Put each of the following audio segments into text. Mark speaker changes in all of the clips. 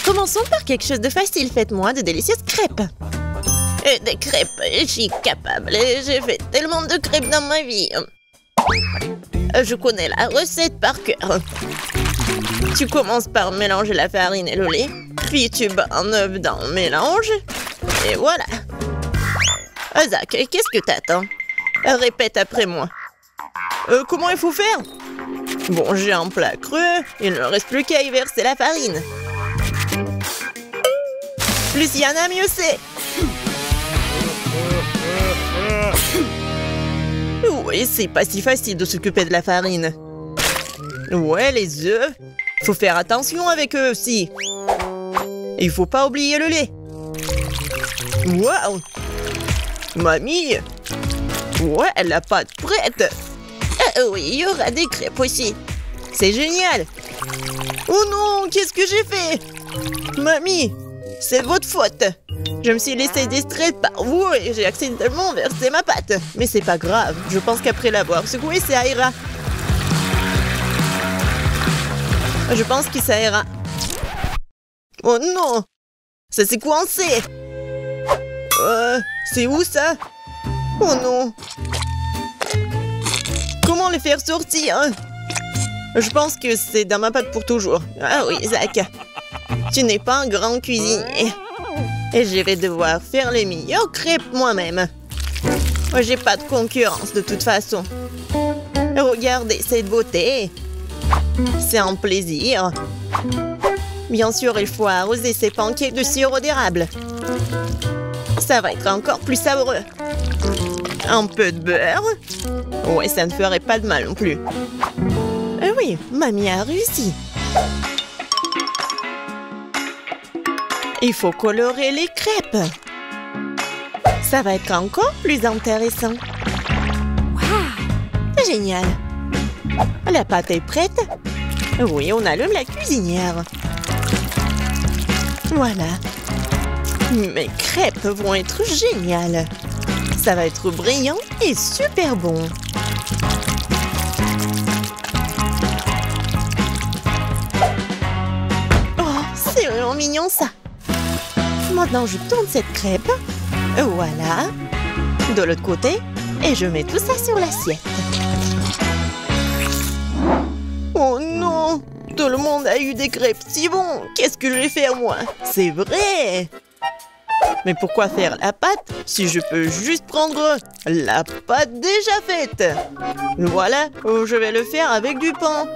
Speaker 1: Commençons par quelque chose de facile. Faites-moi de délicieuses crêpes. Des crêpes, je suis capable. J'ai fait tellement de crêpes dans ma vie. Je connais la recette par cœur. Tu commences par mélanger la farine et le lait. Puis tu bats un œuf dans le mélange. Et voilà. Zach, qu'est-ce que t'attends? Répète après moi. Comment il faut faire? Bon, j'ai un plat creux. Il ne reste plus qu'à y verser la farine. Plus il y en a, mieux c'est. Oui, c'est pas si facile de s'occuper de la farine. Ouais, les œufs. Faut faire attention avec eux aussi. Il faut pas oublier le lait. Waouh! Mamie! Ouais, la pâte prête. Oui, il y aura des crêpes aussi. C'est génial. Oh non, qu'est-ce que j'ai fait? Mamie, c'est votre faute. Je me suis laissée distraite par vous et j'ai accidentellement versé ma pâte. Mais c'est pas grave, je pense qu'après l'avoir secouée, ça ira. Je pense que ça ira. Oh non! Ça s'est coincé! C'est où ça? Oh non! Comment les faire sortir? Je pense que c'est dans ma pâte pour toujours. Ah oui, Zach. Tu n'es pas un grand cuisinier. Et je vais devoir faire les meilleures crêpes moi-même. J'ai pas de concurrence de toute façon. Regardez cette beauté. C'est un plaisir. Bien sûr, il faut arroser ces pancakes de sirop d'érable. Ça va être encore plus savoureux. Un peu de beurre. Ouais, ça ne ferait pas de mal non plus. Oui, mamie a réussi. Il faut colorer les crêpes. Ça va être encore plus intéressant. Wow! Génial. La pâte est prête. Oui, on allume la cuisinière. Voilà. Mes crêpes vont être géniales. Ça va être brillant et super bon. Oh, c'est vraiment mignon ça. Maintenant, je tourne cette crêpe. Voilà. De l'autre côté. Et je mets tout ça sur l'assiette. Oh non! Tout le monde a eu des crêpes si bons. Qu'est-ce que je vais faire moi? C'est vrai! Mais pourquoi faire la pâte si je peux juste prendre la pâte déjà faite? Voilà, je vais le faire avec du pain.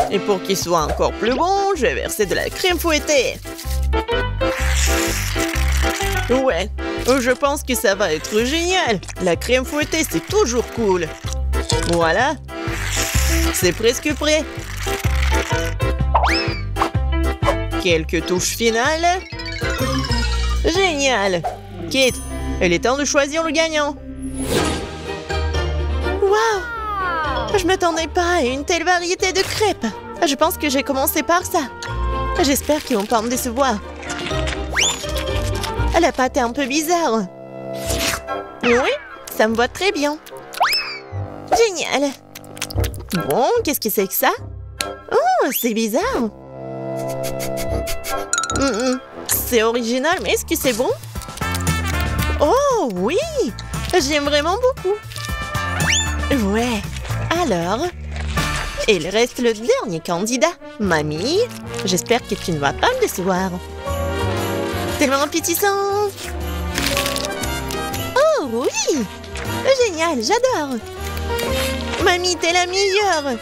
Speaker 1: Et pour qu'il soit encore plus bon, je vais verser de la crème fouettée. Ouais, je pense que ça va être génial. La crème fouettée, c'est toujours cool. Voilà. C'est presque prêt. Quelques touches finales. Génial. Kate, il est temps de choisir le gagnant. Waouh! Je m'attendais pas à une telle variété de crêpes. Je pense que j'ai commencé par ça. J'espère qu'ils vont pas me décevoir. La pâte est un peu bizarre. Oui, ça me va très bien. Génial. Bon, qu'est-ce que c'est que ça? Oh, c'est bizarre. C'est original, mais est-ce que c'est bon? Oh, oui! J'aime vraiment beaucoup. Ouais. Alors, il reste le dernier candidat. Mamie, j'espère que tu ne vas pas me décevoir. Tellement appétissant! Oh, oui! Génial, j'adore! Mamie, t'es la meilleure!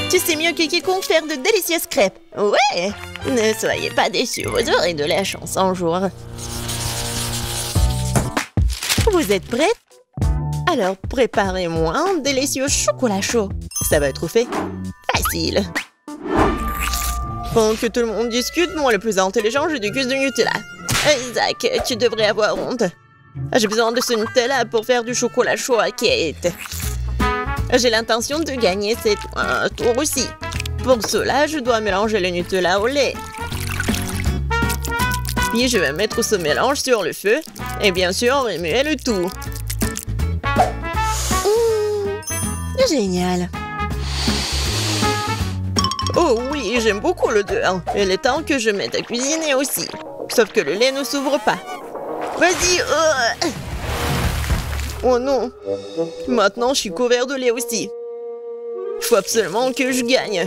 Speaker 1: Tu sais mieux que quiconque faire de délicieuses crêpes. Ouais! Ne soyez pas déçus, vous aurez de la chance un jour. Vous êtes prêtes? Alors, préparez-moi un délicieux chocolat chaud. Ça va être fait facile. Pendant que tout le monde discute, moi le plus intelligent, je déguste du Nutella. Zach, tu devrais avoir honte. J'ai besoin de ce Nutella pour faire du chocolat chaud à Kate. J'ai l'intention de gagner cette tour aussi. Pour cela, je dois mélanger le Nutella au lait. Puis je vais mettre ce mélange sur le feu. Et bien sûr, remuer le tout. Génial. Oh oui, j'aime beaucoup l'odeur. Il est temps que je mette à cuisiner aussi. Sauf que le lait ne s'ouvre pas. Vas-y. Oh non. Maintenant, je suis couvert de lait aussi. Il faut absolument que je gagne.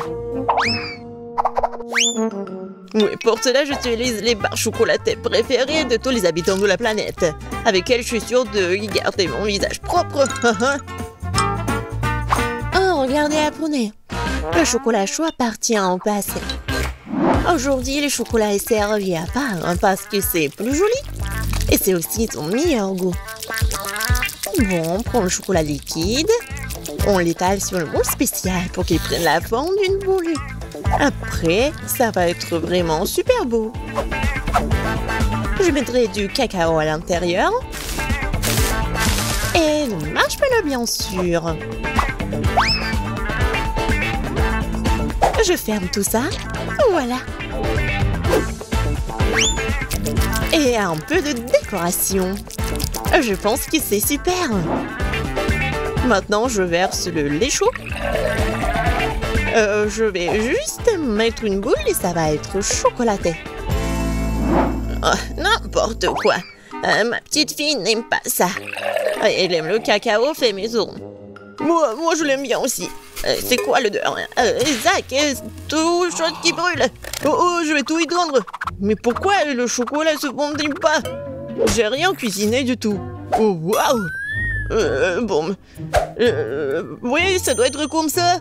Speaker 1: Oui, pour cela, j'utilise les barres chocolatées préférées de tous les habitants de la planète, avec elles je suis sûre de garder mon visage propre. Oh, regardez, apprenez. Le chocolat chaud appartient au passé. Aujourd'hui, le chocolat est servi à part parce que c'est plus joli et c'est aussi son meilleur goût. Bon, on prend le chocolat liquide, on l'étale sur le moule spécial pour qu'il prenne la forme d'une boule. Après, ça va être vraiment super beau. Je mettrai du cacao à l'intérieur. Et le marshmallow, bien sûr. Je ferme tout ça. Voilà. Et un peu de décoration. Je pense que c'est super. Maintenant, je verse le lait chaud. Je vais juste mettre une boule et ça va être chocolaté. Oh, n'importe quoi. Ma petite fille n'aime pas ça. Elle aime le cacao fait maison. Moi je l'aime bien aussi. C'est quoi l'odeur? Zach, tout chose qui brûle. Oh, je vais tout éteindre. Mais pourquoi le chocolat se fondit pas? J'ai rien cuisiné du tout. Oh, waouh. Bon. Oui, ça doit être comme ça.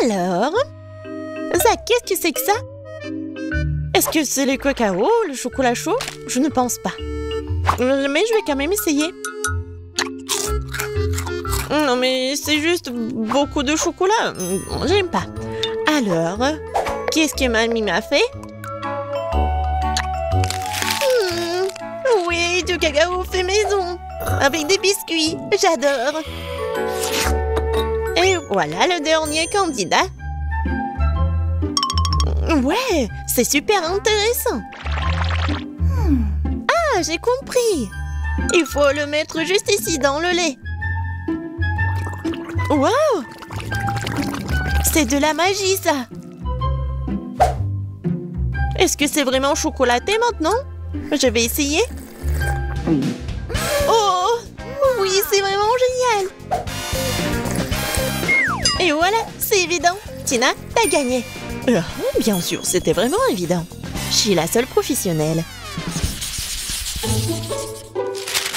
Speaker 1: Alors, Zach, qu'est-ce que c'est que ça? Est-ce que c'est le cacao, le chocolat chaud? Je ne pense pas. Mais je vais quand même essayer. Non, mais c'est juste beaucoup de chocolat. J'aime pas. Alors, qu'est-ce que mamie m'a fait? Oui, du cacao fait maison. Avec des biscuits. J'adore. Et voilà le dernier candidat. Ouais, c'est super intéressant. Ah, j'ai compris. Il faut le mettre juste ici dans le lait. Wow! C'est de la magie, ça. Est-ce que c'est vraiment chocolaté maintenant? Je vais essayer. Oh! Oui, c'est vraiment génial. Et voilà, c'est évident. Tina, t'as gagné. Bien sûr, c'était vraiment évident. Je suis la seule professionnelle.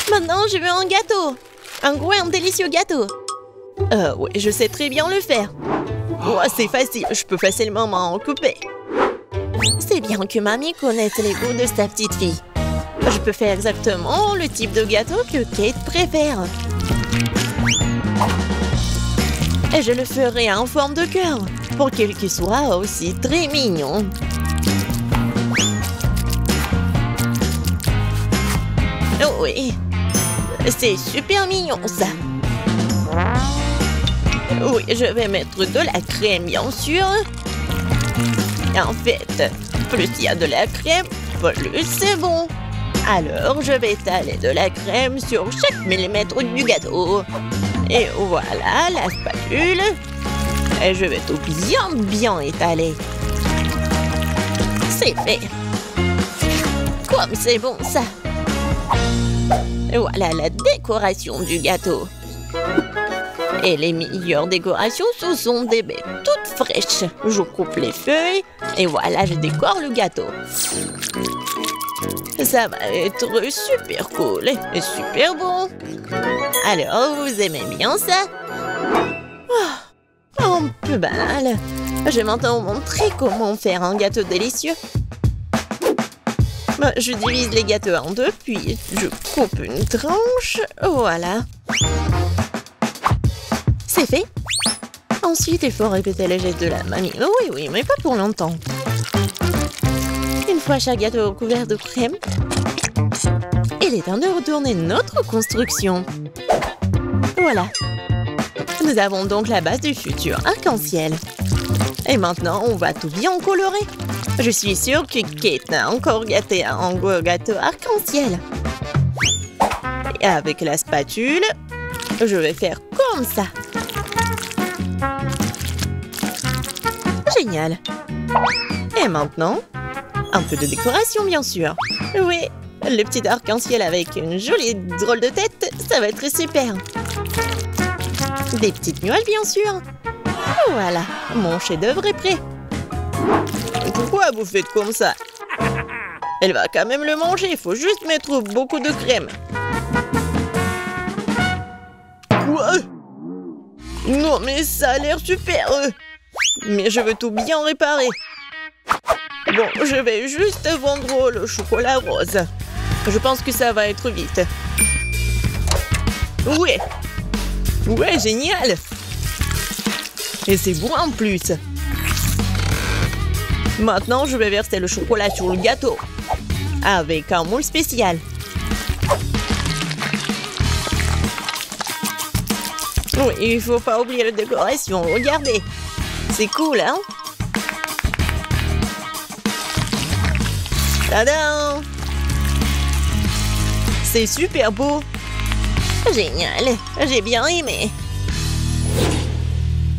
Speaker 1: Maintenant, je veux un gâteau. Un délicieux gâteau. Oui, je sais très bien le faire. Oh, c'est facile, je peux facilement m'en couper. C'est bien que mamie connaisse les goûts de sa petite fille. Je peux faire exactement le type de gâteau que Kate préfère. Et je le ferai en forme de cœur, pour qu'il soit aussi très mignon. Oh oui, c'est super mignon ça. Oui, je vais mettre de la crème, bien sûr. En fait, plus il y a de la crème, plus c'est bon. Alors, je vais étaler de la crème sur chaque millimètre du gâteau. Et voilà la spatule. Et je vais tout bien étaler. C'est fait. Comme c'est bon ça. Et voilà la décoration du gâteau. Et les meilleures décorations, ce sont des baies toutes fraîches. Je coupe les feuilles et voilà, je décore le gâteau. Ça va être super cool et super bon. Alors, vous aimez bien ça? Oh, un peu banal. Je vais maintenant vous montrer comment faire un gâteau délicieux. Je divise les gâteaux en deux, puis je coupe une tranche. Voilà. C'est fait. Ensuite, il faut répéter les gestes de la mamie. Oui, mais pas pour longtemps. Une fois chaque gâteau couvert de crème, il est temps de retourner notre construction. Voilà. Nous avons donc la base du futur arc-en-ciel. Et maintenant, on va tout bien colorer. Je suis sûre que Kate a encore gâté un gâteau arc-en-ciel. Et avec la spatule, je vais faire comme ça. Génial. Et maintenant, un peu de décoration, bien sûr. Oui, le petit arc-en-ciel avec une jolie drôle de tête, ça va être super. Des petites muelles, bien sûr. Voilà, mon chef-d'œuvre est prêt. Pourquoi vous faites comme ça? Elle va quand même le manger, il faut juste mettre beaucoup de crème. Quoi? Non, mais ça a l'air super. Mais je veux tout bien réparer. Bon, je vais juste vendre le chocolat rose. Je pense que ça va être vite. Ouais. Ouais, génial. Et c'est bon en plus. Maintenant, je vais verser le chocolat sur le gâteau. Avec un moule spécial. Oui, il faut pas oublier la décoration. Regardez. C'est cool, hein? Tadam! C'est super beau. Génial. J'ai bien aimé.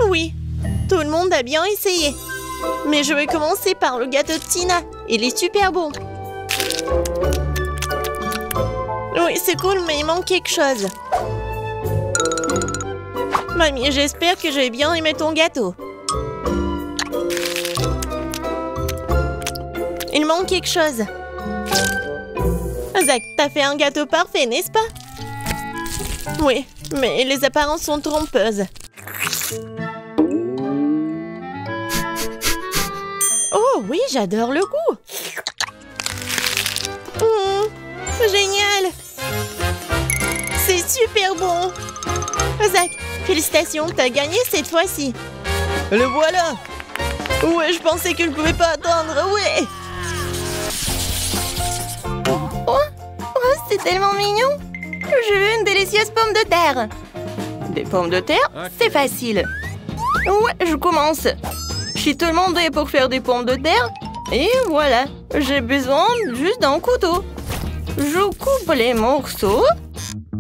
Speaker 1: Oui, tout le monde a bien essayé. Mais je vais commencer par le gâteau de Tina. Il est super bon. Oui, c'est cool, mais il manque quelque chose. Mamie, j'espère que j'ai bien aimé ton gâteau. Il manque quelque chose. Zach, t'as fait un gâteau parfait, n'est-ce pas? Oui, mais les apparences sont trompeuses. Oh oui, j'adore le goût. Génial. C'est super bon. Zach, félicitations, t'as gagné cette fois-ci. Le voilà. Ouais, je pensais que je ne pouvais pas attendre, ouais. Oh, c'est tellement mignon. Je veux une délicieuse pomme de terre. Des pommes de terre? C'est facile. Ouais, je commence. Je suis tout le monde est pour faire des pommes de terre. Et voilà, j'ai besoin juste d'un couteau. Je coupe les morceaux.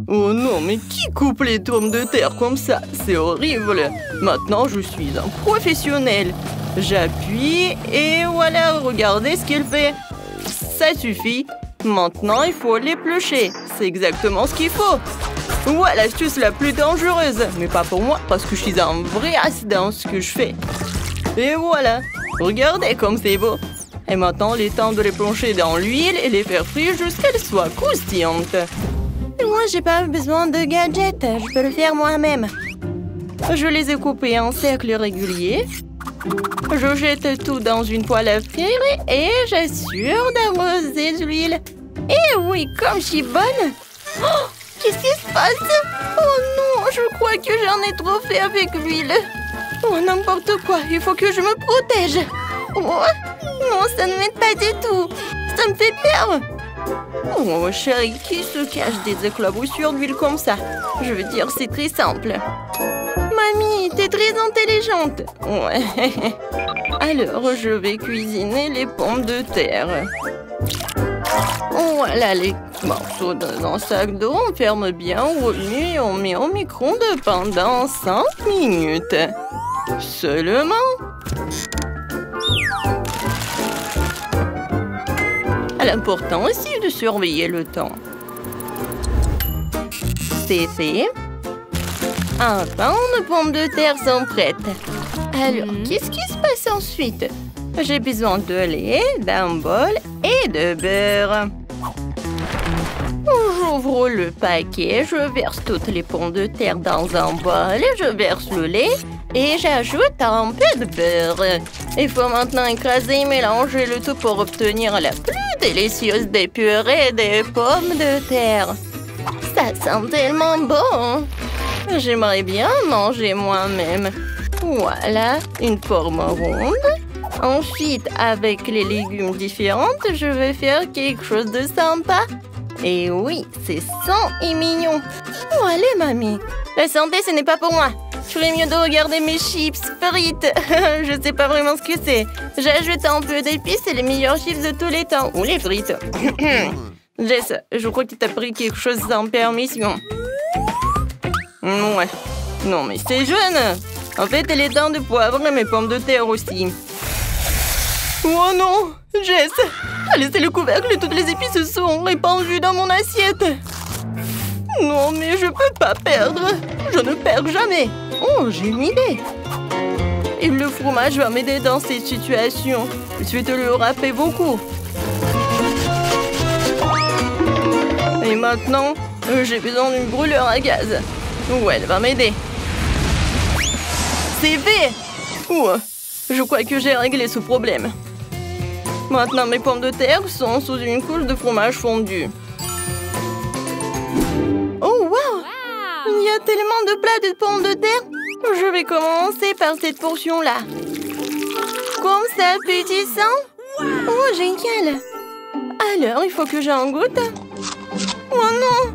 Speaker 1: Oh non, mais qui coupe les pommes de terre comme ça? C'est horrible. Maintenant, je suis un professionnel. J'appuie et voilà, regardez ce qu'il fait. Ça suffit. Maintenant, il faut l'éplucher. C'est exactement ce qu'il faut. Voilà l'astuce la plus dangereuse. Mais pas pour moi, parce que je suis un vrai as dans ce que je fais. Et voilà. Regardez comme c'est beau. Et maintenant, il est temps de les plonger dans l'huile et les faire frire jusqu'à ce qu'elles soient croustillantes. Moi, j'ai pas besoin de gadgets. Je peux le faire moi-même. Je les ai coupés en cercles réguliers. Je jette tout dans une poêle à frire et j'assure d'arroser de l'huile. Et oui, comme je suis bonne. Oh, qu'est-ce qui se passe? Oh non, je crois que j'en ai trop fait avec l'huile. Oh, n'importe quoi, il faut que je me protège. Oh, non, ça ne m'aide pas du tout. Ça me fait peur. Oh, chérie, qui se cache des éclaboussures d'huile comme ça? Je veux dire, c'est très simple. Mamie, t'es très intelligente. Ouais. Alors, je vais cuisiner les pommes de terre. Voilà les morceaux dans un sac d'eau. On ferme bien au nu et on met au micro-ondes pendant 5 minutes. Seulement. L'important aussi de surveiller le temps. C'est fait. Enfin, nos pommes de terre sont prêtes. Alors, qu'est-ce qui se passe ensuite? J'ai besoin de lait, d'un bol et de beurre. J'ouvre le paquet, je verse toutes les pommes de terre dans un bol, je verse le lait et j'ajoute un peu de beurre. Il faut maintenant écraser et mélanger le tout pour obtenir la plus délicieuse des purées des pommes de terre. Ça sent tellement bon. J'aimerais bien manger moi-même. Voilà, une forme ronde. Ensuite, avec les légumes différents, je vais faire quelque chose de sympa. Et oui, c'est sain et mignon. Oh, allez, mamie. La santé, ce n'est pas pour moi. Je ferais mieux de regarder mes chips frites. Je sais pas vraiment ce que c'est. J'ajoute un peu d'épices, c'est les meilleurs chips de tous les temps. Ou les frites. Jess, je crois que tu as pris quelque chose sans permission. Ouais. Non, mais c'est jeune. En fait, elle est teinte de poivre et mes pommes de terre aussi. Oh non, Jess a laissé le couvercle et toutes les épices se sont répandues dans mon assiette. Non, mais je peux pas perdre. Je ne perds jamais. Oh, j'ai une idée. Et le fromage va m'aider dans cette situation. Ensuite, le râper beaucoup. Et maintenant, j'ai besoin d'une brûleur à gaz. Ouais, elle va m'aider. C'est fait! Ouh, je crois que j'ai réglé ce problème. Maintenant, mes pommes de terre sont sous une couche de fromage fondu. Oh, wow! Il y a tellement de plats de pommes de terre. Je vais commencer par cette portion-là. Comme ça, appétissant. Oh, génial! Alors, il faut que j'en goûte. Oh non!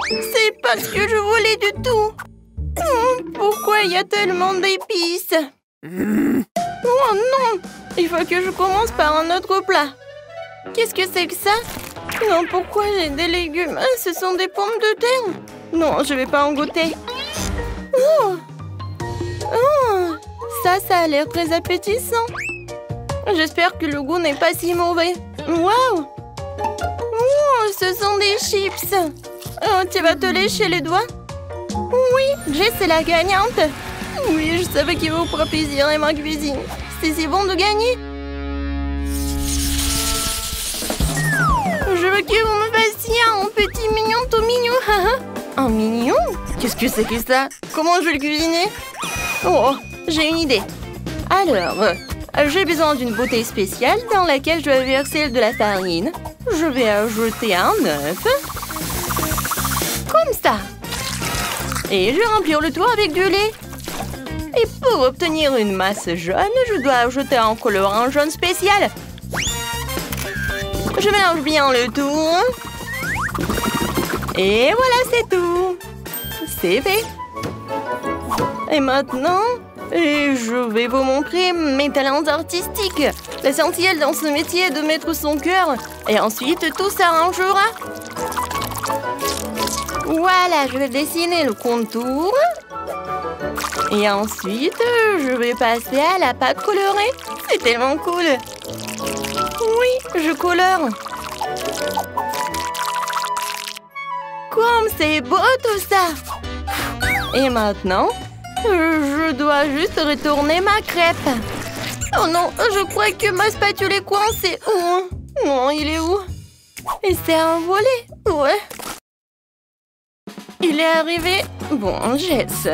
Speaker 1: C'est pas ce que je voulais du tout. Pourquoi il y a tellement d'épices? Oh non! Il faut que je commence par un autre plat. Qu'est-ce que c'est que ça? Non, pourquoi j'ai des légumes? Ce sont des pommes de terre. Non, je vais pas en goûter. Oh! Oh! Ça a l'air très appétissant. J'espère que le goût n'est pas si mauvais. Waouh! Oh, ce sont des chips. Oh, tu vas te lécher les doigts? Oui, Jess est la gagnante. Oui, je savais qu'il vous fera plaisir à ma cuisine. C'est si bon de gagner. Je veux que vous me fassiez un petit mignon tout mignon. Un mignon? Qu'est-ce que c'est que ça? Comment je vais le cuisiner? Oh, j'ai une idée. Alors, j'ai besoin d'une bouteille spéciale dans laquelle je vais verser de la farine. Je vais ajouter un œuf. Comme ça. Et je remplis le tout avec du lait. Et pour obtenir une masse jaune, je dois ajouter un colorant jaune spécial. Je mélange bien le tout. Et voilà, c'est tout. C'est fait. Et maintenant, je vais vous montrer mes talents artistiques. L'essentiel dans ce métier est de mettre son cœur. Et ensuite, tout s'arrangera. Voilà, je vais dessiner le contour. Et ensuite, je vais passer à la pâte colorée. C'est tellement cool. Oui, je colore. Comme c'est beau tout ça. Et maintenant, je dois juste retourner ma crêpe. Oh non, je crois que ma spatule est coincée. Oh, non, il est où? Il s'est envolé. Ouais. Il est arrivé. Bon, Jess.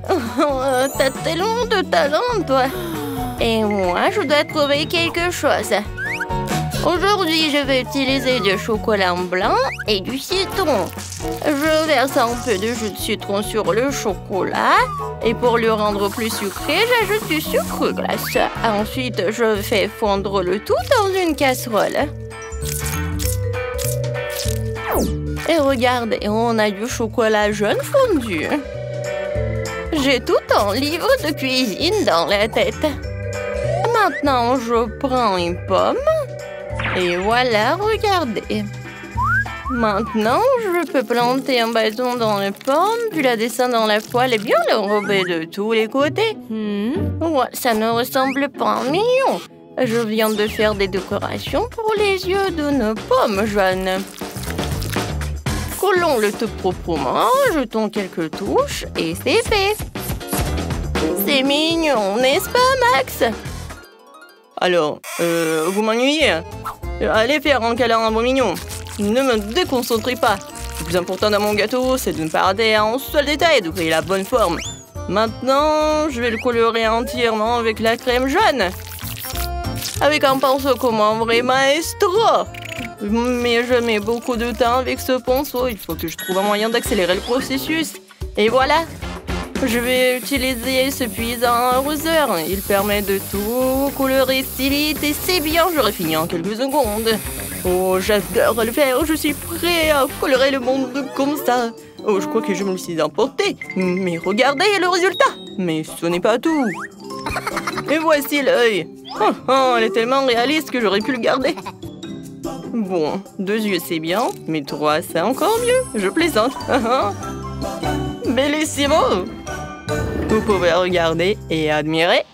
Speaker 1: Oh, t'as tellement de talent, toi. Et moi, je dois trouver quelque chose. Aujourd'hui, je vais utiliser du chocolat blanc et du citron. Je verse un peu de jus de citron sur le chocolat. Et pour le rendre plus sucré, j'ajoute du sucre glace. Ensuite, je fais fondre le tout dans une casserole. Et regardez, on a du chocolat jaune fondu. J'ai tout un livre de cuisine dans la tête. Maintenant, je prends une pomme. Et voilà, regardez. Maintenant, je peux planter un bâton dans la pomme, puis la descendre dans la poêle et bien l'enrober de tous les côtés. Ouais, ça ne ressemble pas à un mignon. Je viens de faire des décorations pour les yeux de nos pommes jaunes. Collons le tout proprement, jetons quelques touches et c'est fait. C'est mignon, n'est-ce pas, Max? Alors, vous m'ennuyez? Allez faire un câlin à mon mignon. Ne me déconcentrez pas. Le plus important dans mon gâteau, c'est de ne pas rater un seul détail, de créer la bonne forme. Maintenant, je vais le colorer entièrement avec la crème jaune. Avec un pinceau comme un vrai maestro. Mais je mets beaucoup de temps avec ce pinceau. Il faut que je trouve un moyen d'accélérer le processus. Et voilà. Je vais utiliser ce puissant arroseur. Il permet de tout colorer si vite et c'est bien. J'aurai fini en quelques secondes. Oh, j'adore le faire. Je suis prêt à colorer le monde comme ça. Oh, je crois que je me le suis emporté. Mais regardez le résultat. Mais ce n'est pas tout. Et voici l'œil. Oh, elle est tellement réaliste que j'aurais pu le garder. Bon, 2 yeux c'est bien, mais 3 c'est encore mieux. Je plaisante. Bellissimo. Vous pouvez regarder et admirer.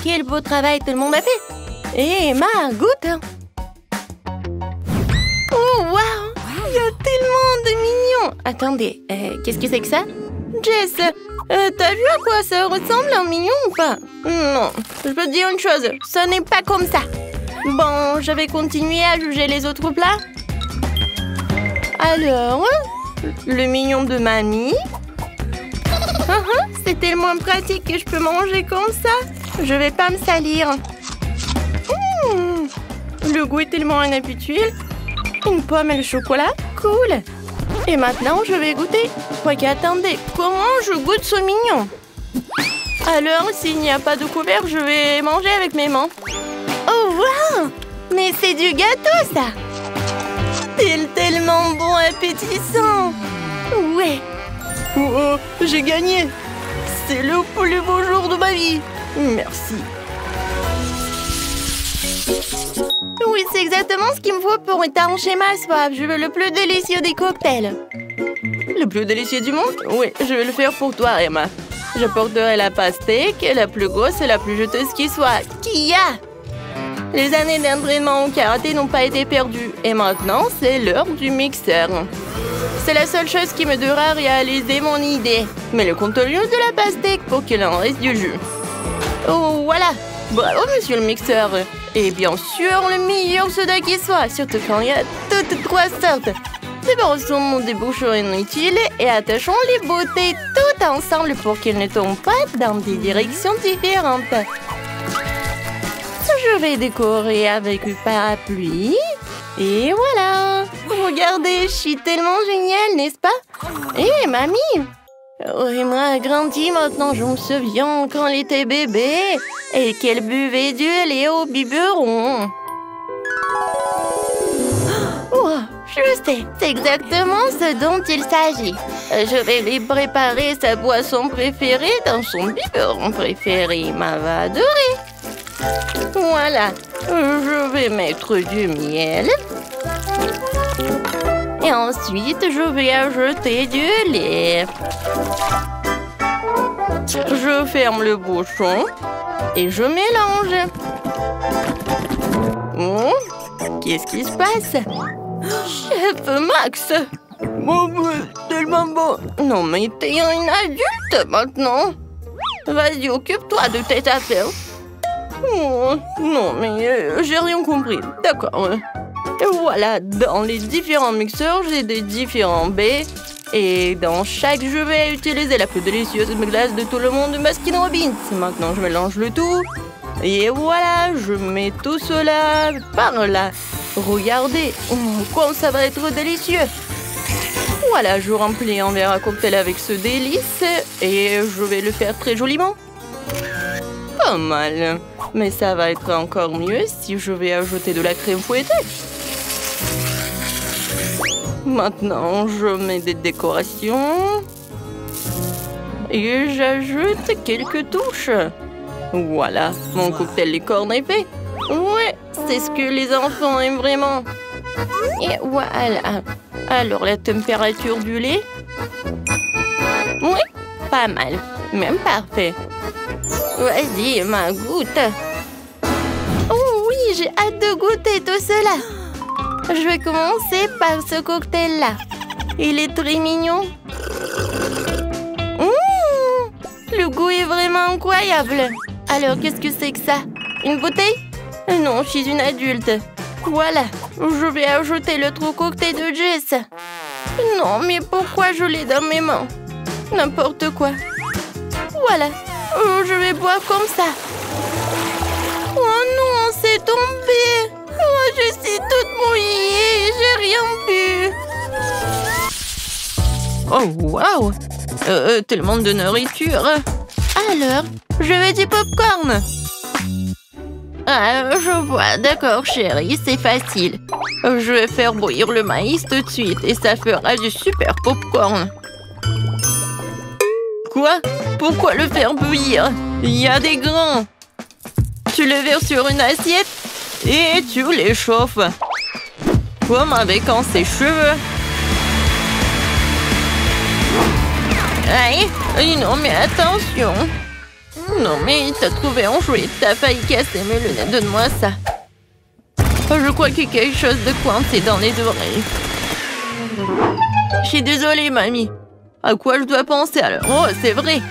Speaker 1: Quel beau travail tout le monde a fait. Et Emma, goûte. Oh, waouh! Il y a tellement de mignons. Attendez, qu'est-ce que c'est que ça? Jess, t'as vu à quoi ça ressemble un mignon ou pas? Non, je peux te dire une chose, ça n'est pas comme ça. Bon, je vais continuer à juger les autres plats. Alors, le mignon de mamie. C'est tellement pratique que je peux manger comme ça. Je vais pas me salir. Le goût est tellement inhabituel. Une pomme et le chocolat, cool. Et maintenant, je vais goûter. Quoique, attendez, comment je goûte ce mignon? Alors, s'il n'y a pas de couvert, je vais manger avec mes mains. Oh, wow! Mais c'est du gâteau, ça! C'est tellement bon, appétissant! Ouais! Oh, j'ai gagné! C'est le plus beau jour de ma vie! Merci! Oui, c'est exactement ce qu'il me faut pour étancher ma soif. Je veux le plus délicieux des cocktails. Le plus délicieux du monde? Oui, je vais le faire pour toi, Emma. J'apporterai la pastèque, la plus grosse et la plus juteuse qui soit. Qui a? Les années d'entraînement au karaté n'ont pas été perdues. Et maintenant, c'est l'heure du mixeur. C'est la seule chose qui me devra réaliser mon idée. Mais le contenu de la pastèque pour qu'il en reste du jus. Oh, voilà! Bravo, monsieur le mixeur! Et bien sûr, le meilleur soda qui soit, surtout quand il y a toutes trois sortes. Débarrassons des bouchons inutiles et attachons les beautés toutes ensemble pour qu'elles ne tombent pas dans des directions différentes. Je vais décorer avec le parapluie. Et voilà! Regardez, je suis tellement géniale, n'est-ce pas? Hé, mamie! Emma a grandi maintenant, je me souviens quand elle était bébé et qu'elle buvait du lait au biberon. Oh, je sais, c'est exactement ce dont il s'agit. Je vais lui préparer sa boisson préférée dans son biberon préféré. Emma va adorer. Voilà, je vais mettre du miel. Et ensuite, je vais ajouter du lait. Je ferme le bouchon et je mélange. Qu'est-ce qui se passe? Chef Max! Oh, tellement bon! Non, mais t'es un adulte maintenant! Vas-y, occupe-toi de tes affaires. Oh, non, mais j'ai rien compris. D'accord. Et voilà, dans les différents mixeurs, j'ai des différents baies. Et dans chaque, je vais utiliser la plus délicieuse glace de tout le monde, Baskin Robbins. Maintenant, je mélange le tout. Et voilà, je mets tout cela par là. Regardez, comme ça va être délicieux. Voilà, je remplis un verre à cocktail avec ce délice. Et je vais le faire très joliment. Pas mal. Mais ça va être encore mieux si je vais ajouter de la crème fouettée. Maintenant, je mets des décorations. Et j'ajoute quelques touches. Voilà, mon cocktail licorne épais. Ouais, c'est ce que les enfants aiment vraiment. Et voilà. Alors, la température du lait? Oui, pas mal. Même parfait. Vas-y, ma goûte. Oh oui, j'ai hâte de goûter tout cela. Je vais commencer par ce cocktail-là. Il est très mignon. Le goût est vraiment incroyable. Alors, qu'est-ce que c'est que ça? Une bouteille? Non, je suis une adulte. Voilà, je vais ajouter l'autre cocktail de Jess. Non, mais pourquoi je l'ai dans mes mains? N'importe quoi. Voilà, je vais boire comme ça. Oh non, c'est tombé. Oh, je suis toute mouillée, j'ai rien bu. Oh, waouh! Tellement de nourriture. Alors, je veux du popcorn. Ah, je vois. D'accord, chérie, c'est facile. Je vais faire bouillir le maïs tout de suite et ça fera du super popcorn. Quoi? Pourquoi le faire bouillir? Il y a des grains. Tu le verses sur une assiette et tu les chauffes. Comme avec un sèche-cheveux. Aïe, non mais attention. Non mais t'as trouvé un jouet, t'as failli casser mes lunettes, donne-moi ça. Je crois qu'il y a quelque chose de coincé dans les oreilles. Je suis désolée, mamie. À quoi je dois penser alors? Oh, c'est vrai.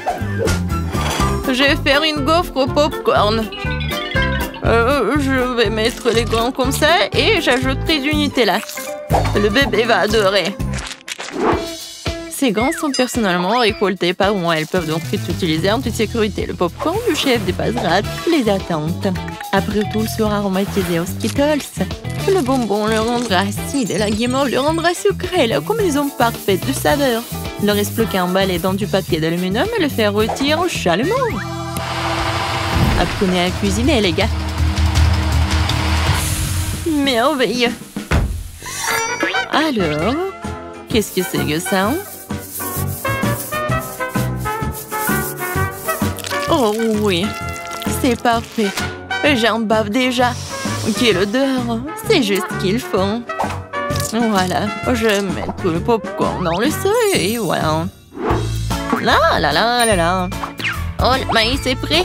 Speaker 1: Je vais faire une gaufre au popcorn. Je vais mettre les gants comme ça et j'ajouterai du Nutella. Le bébé va adorer. Ces gants sont personnellement récoltés par moi. Elles peuvent donc être utilisées en toute sécurité. Le popcorn du chef dépassera toutes les attentes. Après tout, il sera aromatisé aux Skittles. Le bonbon le rendra acide et la guimauve le rendra sucré. La combinaison parfaite de saveurs. Il ne reste plus qu'à emballer dans du papier d'aluminium et le faire retirer chalumeau. Apprenez à cuisiner, les gars. Merveilleux. Alors, qu'est-ce que c'est que ça? Oh oui, c'est parfait. J'en bave déjà. Quelle odeur. C'est juste ce qu'il faut. Voilà, je vais mettre le popcorn dans le seuil et voilà. Là, là, là, là, là. Oh, le maïs est prêt.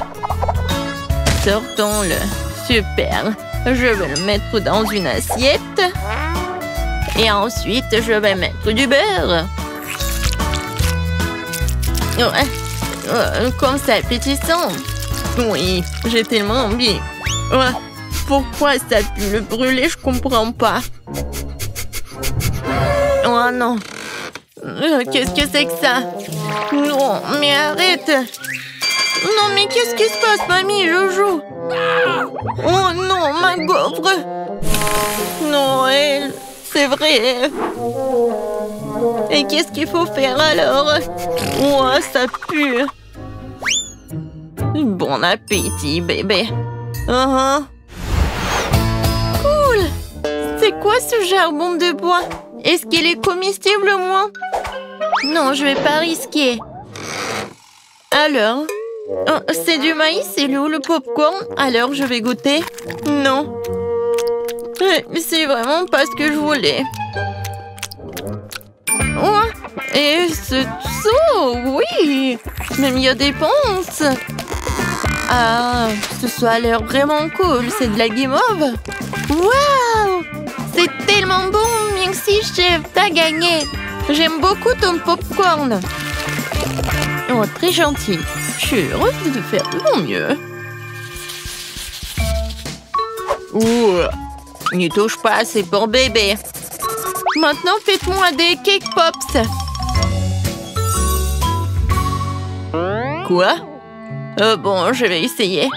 Speaker 1: Sortons-le. Super. Je vais le mettre dans une assiette. Et ensuite, je vais mettre du beurre. Comme ça, appétissant. Oui, j'ai tellement envie. Pourquoi ça pue le brûler, je comprends pas. Oh non. Qu'est-ce que c'est que ça? Non, mais arrête. Non, mais qu'est-ce qui se passe, mamie, Jojo? Oh non, ma gaufre. Non, c'est vrai. Et qu'est-ce qu'il faut faire alors? Oh, ça pue. Bon appétit, bébé. Cool. C'est quoi ce charbon de bois? Est-ce qu'il est comestible, moi? Non, je vais pas risquer. Alors? C'est du maïs, c'est où le popcorn? Alors, je vais goûter. Non. C'est vraiment pas ce que je voulais. Oh, et ce saut, oui. Même il y a des ponces. Ah, ce a l'air vraiment cool. C'est de la guimauve. Waouh! C'est tellement bon. Merci, chef. T'as gagné. J'aime beaucoup ton popcorn. Oh, très gentil. Je suis heureuse de faire de mon mieux. Ouh, n'y touche pas, c'est pour bébé. Maintenant, faites-moi des cake pops. Quoi? Bon, je vais essayer.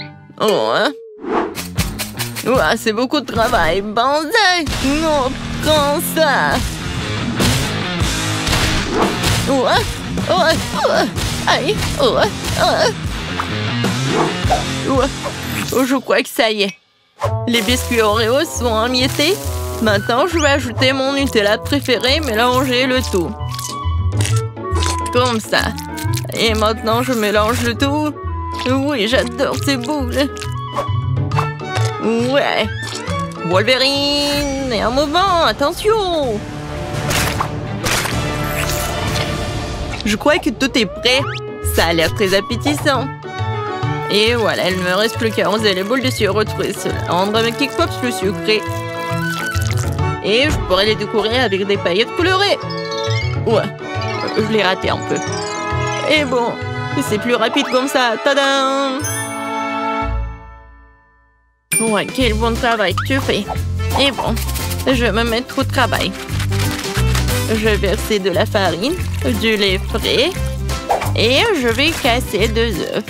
Speaker 1: C'est beaucoup de travail. Banzai! Non, prends ça. Aïe. Je crois que ça y est. Les biscuits Oreo sont émiettés. Maintenant, je vais ajouter mon Nutella préféré, mélanger le tout. Comme ça. Et maintenant, je mélange le tout. Oui, j'adore ces boules. Ouais. Wolverine. Et un mouvement, attention. Je crois que tout est prêt. Ça a l'air très appétissant. Et voilà, il ne me reste plus qu'à arroser les boules de sirop de cela. Rendre mes cake pops plus sucrés. Et je pourrais les décorer avec des paillettes colorées. Ouais, je l'ai raté un peu. Et bon, c'est plus rapide comme ça. Tadam! Ouais, quel bon travail que tu fais. Et bon, je vais me mettre au travail. Je vais verser de la farine, du lait frais et je vais casser 2 œufs.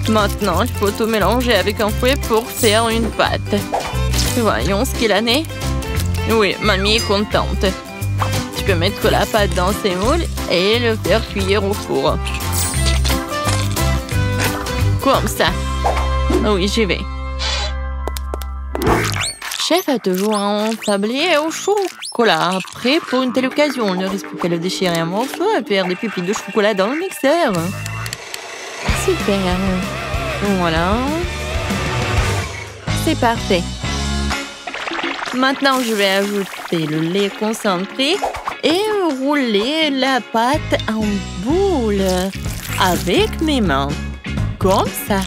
Speaker 1: Maintenant, il faut tout mélanger avec un fouet pour faire une pâte. Voyons ce qu'il en est. Oui, mamie est contente. Tu peux mettre la pâte dans ces moules et le faire cuire au four. Comme ça. Oui, j'y vais. Chef a toujours un tablier au chocolat. Prêt pour une telle occasion. Il ne reste plus qu'à le déchirer un morceau et faire des pupilles de chocolat dans le mixeur. Super. Voilà. C'est parfait. Maintenant, je vais ajouter le lait concentré et
Speaker 2: rouler la pâte en boule avec mes mains. Comme ça.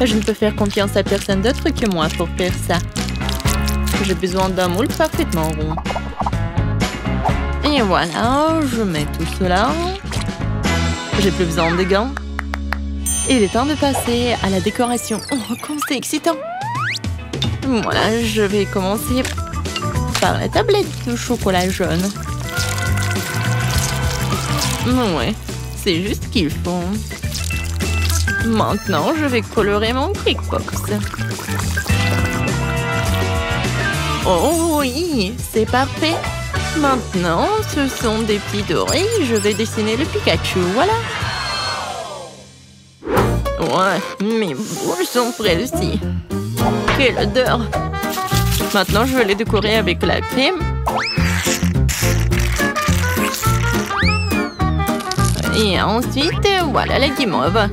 Speaker 2: Je ne peux faire confiance à personne d'autre que moi pour faire ça. J'ai besoin d'un moule parfaitement rond. Et voilà, je mets tout cela. J'ai plus besoin de gants. Il est temps de passer à la décoration. Oh, comme c'est excitant! Voilà, je vais commencer par la tablette de chocolat jaune. Ouais, c'est juste ce qu'il faut. Maintenant, je vais colorer mon Crickbox. Oh oui, c'est parfait. Maintenant, ce sont des petits dorés. Je vais dessiner le Pikachu, voilà. Ouais, mes boules sont prêtes aussi. Quelle odeur! Maintenant, je vais les décorer avec la crème. Et ensuite, voilà la guimauve.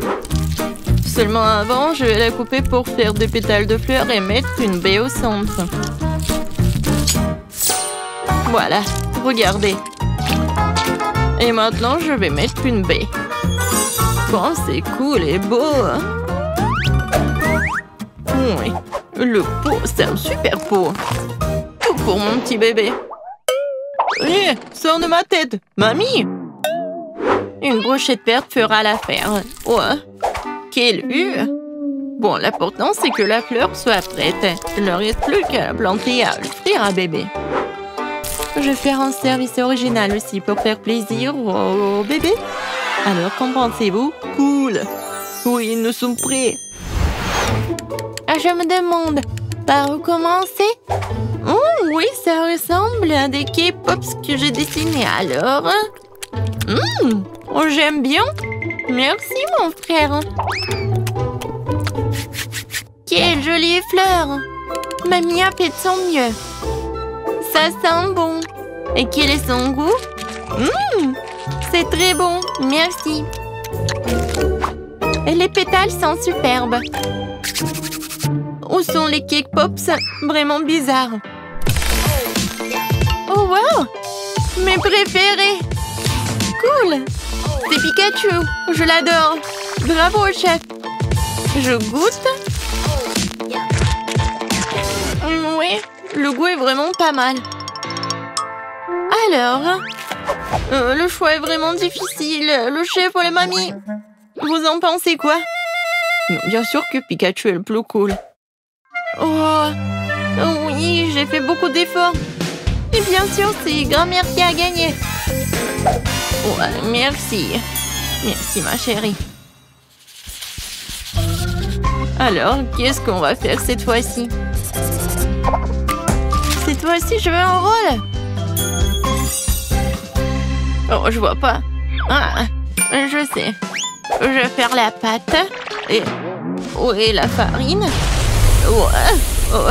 Speaker 2: Seulement avant, je vais la couper pour faire des pétales de fleurs et mettre une baie au centre. Voilà, regardez. Et maintenant, je vais mettre une baie. Oh, c'est cool et beau. Oui, le pot, c'est un super pot. Tout pour mon petit bébé. Hé, sors de ma tête, mamie! Une brochette verte fera l'affaire. Ouais, quelle vue! Bon, l'important, c'est que la fleur soit prête. Il ne reste plus qu'à la planter et à l'offrir à bébé. Je vais faire un service original aussi pour faire plaisir au bébé. Alors, qu'en pensez-vous? Cool! Oui, nous sommes prêts. Je me demande, par où commencer? Oh oui, ça ressemble à des K-Pops que j'ai dessinés alors. Oh, j'aime bien. Merci, mon frère. Quelle jolie fleur. Mamie a fait de son mieux. Ça sent bon. Et quel est son goût? C'est très bon, merci. Et les pétales sont superbes. Où sont les Cake Pops? Vraiment bizarres. Oh wow! Mes préférés! Cool! C'est Pikachu! Je l'adore! Bravo, chef! Je goûte? Oui, le goût est vraiment pas mal. Alors, le choix est vraiment difficile. Le chef ou la mamie? Vous en pensez quoi? Bien sûr que Pikachu est le plus cool. Oh, oui, j'ai fait beaucoup d'efforts. Et bien sûr, c'est grand-mère qui a gagné. Ouais, merci. Merci, ma chérie. Alors, qu'est-ce qu'on va faire cette fois-ci? Cette fois-ci, je veux un rôle. Oh, je vois pas. Ah, je sais. Je vais faire la pâte. Et... où est la farine? Ouais. Oh.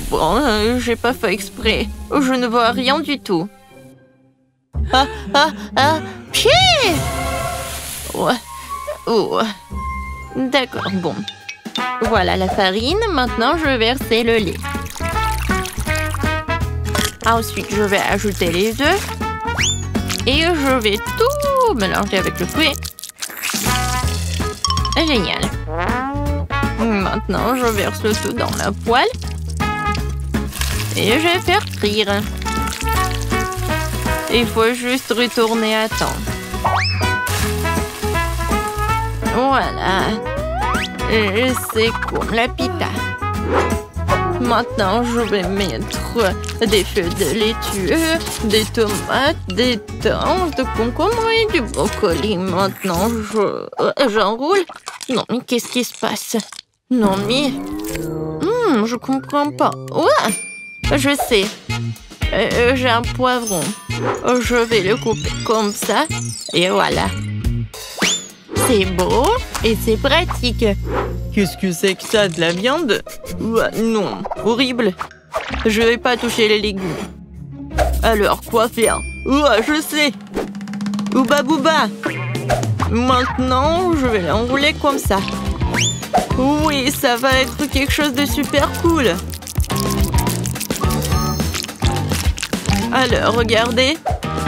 Speaker 2: Bon, j'ai pas fait exprès. Je ne vois rien du tout. Pied! Ouais. Oh. D'accord, bon. Voilà la farine. Maintenant, je vais verser le lait. Ensuite, je vais ajouter les œufs. Et je vais tout mélanger avec le fruit. Génial. Maintenant, je verse le tout dans la poêle. Et je vais faire frire. Il faut juste retourner à temps. Voilà. C'est comme la pita. Maintenant, je vais mettre des feuilles de laitue, des tomates, des thym, de concombre et du brocoli. Maintenant, j'enroule. Non, mais qu'est-ce qui se passe? Non, mais... je comprends pas. Ouais, je sais. J'ai un poivron. Je vais le couper comme ça. Et voilà. C'est beau et c'est pratique. Qu'est-ce que c'est que ça, de la viande? Non, horrible. Je vais pas toucher les légumes. Alors, quoi faire? Je sais. Ouba bouba. Maintenant, je vais l'enrouler comme ça. Oui, ça va être quelque chose de super cool. Alors, regardez.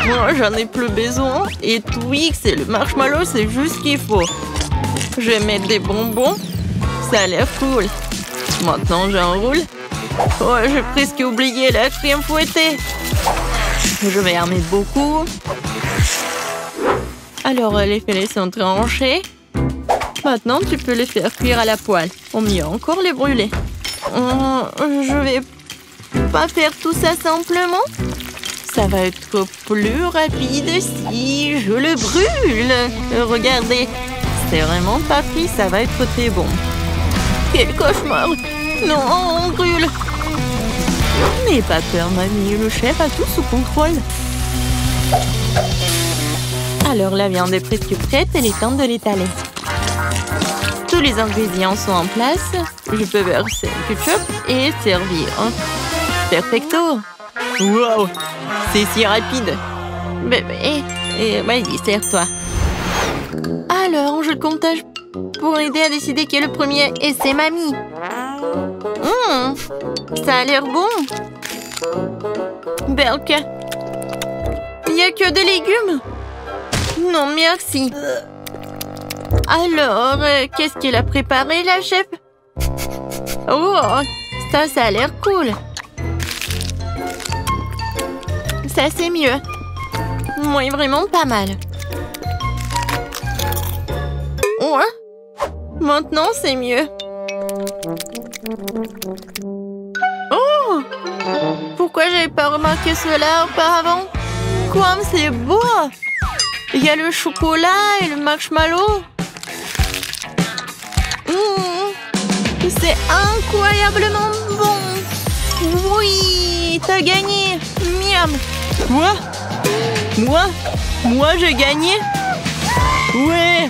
Speaker 2: Oh, j'en ai plus besoin. Et Twix et le marshmallow, c'est juste ce qu'il faut. Je vais mettre des bonbons. Ça a l'air cool. Maintenant, j'enroule. Oh, j'ai presque oublié la crème fouettée. Je vais en mettre beaucoup. Alors, les filets sont tranchés. Maintenant, tu peux les faire cuire à la poêle. Ou mieux encore, les brûler. Je vais pas faire tout ça simplement. Ça va être plus rapide si je le brûle. Regardez, c'est vraiment pas pris, ça va être très bon. Quel cauchemar! Non, on brûle! N'aie pas peur, mamie, le chef a tout sous contrôle. Alors la viande est presque prête, il est temps de l'étaler. Tous les ingrédients sont en place. Je peux verser le ketchup et servir. Perfecto! Wow! C'est si rapide! Bébé, vas-y, sers-toi. Alors, je comptage pour aider à décider qui est le premier, et c'est mamie. Ça a l'air bon. Berk, il n'y a que des légumes. Non, merci. Alors, qu'est-ce qu'elle a préparé, la chef? Oh, ça a l'air cool. Ça, c'est mieux. Oui, vraiment pas mal. Ouais. Maintenant, c'est mieux. Oh! Pourquoi j'avais pas remarqué cela auparavant? Comme c'est beau! Il y a le chocolat et le marshmallow. C'est incroyablement bon! Oui! T'as gagné! Miam! Quoi? Moi j'ai gagné? Ouais!